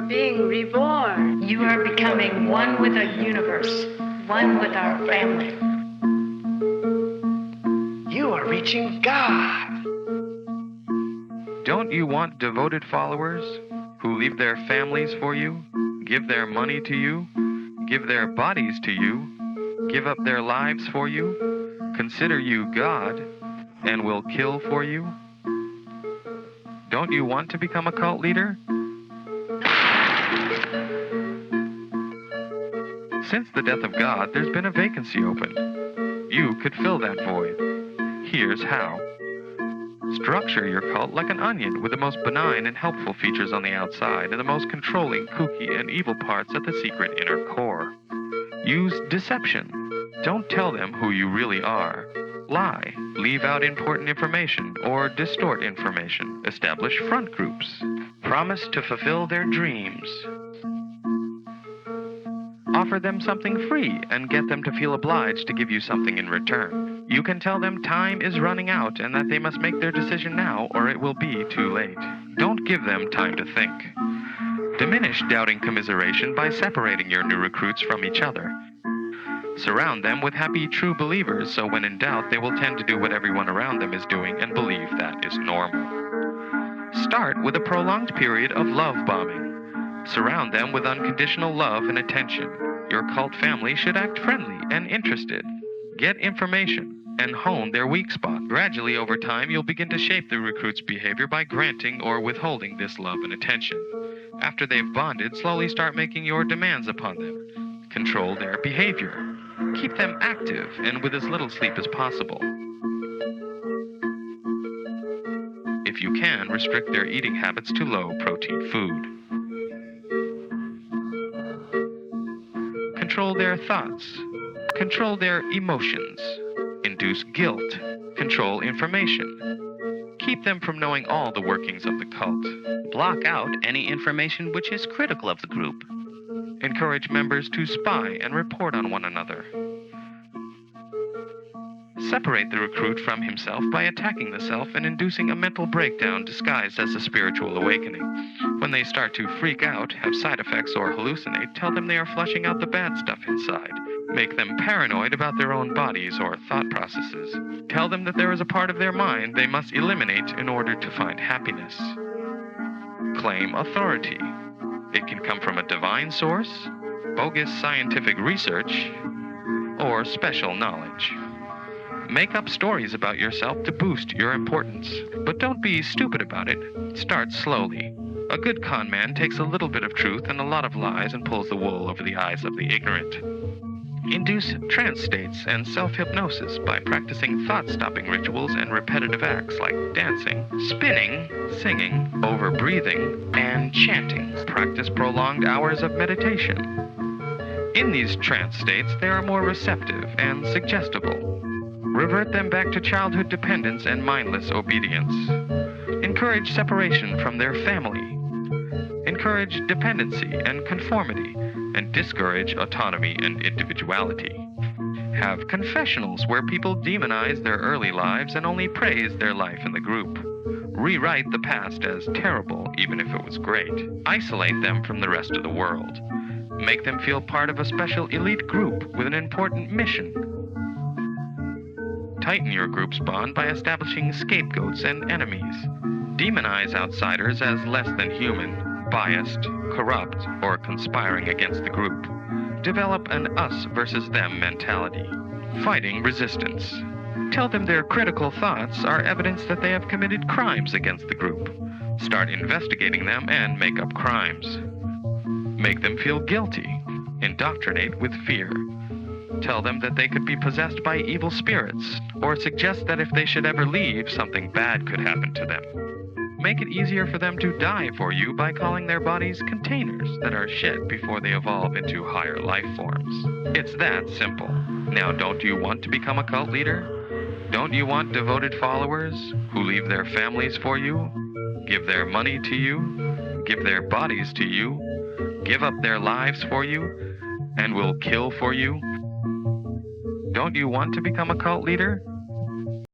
being reborn. You are becoming one with the universe, one with our family. You are reaching God. Don't you want devoted followers who leave their families for you, give their money to you, give their bodies to you, give up their lives for you, consider you God, and will kill for you? Don't you want to become a cult leader? Since the death of God, there's been a vacancy open. You could fill that void. Here's how. Structure your cult like an onion with the most benign and helpful features on the outside and the most controlling, kooky, and evil parts at the secret inner core. Use deception. Don't tell them who you really are. Lie, leave out important information, or distort information. Establish front groups. Promise to fulfill their dreams. Offer them something free and get them to feel obliged to give you something in return. You can tell them time is running out and that they must make their decision now or it will be too late. Don't give them time to think. Diminish doubting commiseration by separating your new recruits from each other. Surround them with happy, true believers so when in doubt they will tend to do what everyone around them is doing and believe that is normal. Start with a prolonged period of love bombing. Surround them with unconditional love and attention. Your cult family should act friendly and interested. Get information and hone their weak spot. Gradually over time, you'll begin to shape the recruit's behavior by granting or withholding this love and attention. After they've bonded, slowly start making your demands upon them. Control their behavior. Keep them active and with as little sleep as possible. If you can, restrict their eating habits to low-protein food. Control their thoughts. Control their emotions. Induce guilt. Control information. Keep them from knowing all the workings of the cult. Block out any information which is critical of the group. Encourage members to spy and report on one another. Separate the recruit from himself by attacking the self and inducing a mental breakdown disguised as a spiritual awakening. When they start to freak out, have side effects, or hallucinate, tell them they are flushing out the bad stuff inside. Make them paranoid about their own bodies or thought processes. Tell them that there is a part of their mind they must eliminate in order to find happiness. Claim authority. It can come from a divine source, bogus scientific research, or special knowledge. Make up stories about yourself to boost your importance, but don't be stupid about it. Start slowly. A good con man takes a little bit of truth and a lot of lies and pulls the wool over the eyes of the ignorant. Induce trance states and self-hypnosis by practicing thought-stopping rituals and repetitive acts like dancing, spinning, singing, over-breathing, and chanting. Practice prolonged hours of meditation. In these trance states, they are more receptive and suggestible. Revert them back to childhood dependence and mindless obedience. Encourage separation from their family. Encourage dependency and conformity, and discourage autonomy and individuality. Have confessionals where people demonize their early lives and only praise their life in the group. Rewrite the past as terrible, even if it was great. Isolate them from the rest of the world. Make them feel part of a special elite group with an important mission. Tighten your group's bond by establishing scapegoats and enemies. Demonize outsiders as less than human, biased, corrupt, or conspiring against the group. Develop an us versus them mentality. Fighting resistance. Tell them their critical thoughts are evidence that they have committed crimes against the group. Start investigating them and make up crimes. Make them feel guilty. Indoctrinate with fear. Tell them that they could be possessed by evil spirits, or suggest that if they should ever leave, something bad could happen to them. Make it easier for them to die for you by calling their bodies containers that are shed before they evolve into higher life forms. It's that simple. Now, don't you want to become a cult leader? Don't you want devoted followers who leave their families for you, give their money to you, give their bodies to you, give up their lives for you, and will kill for you? Don't you want to become a cult leader?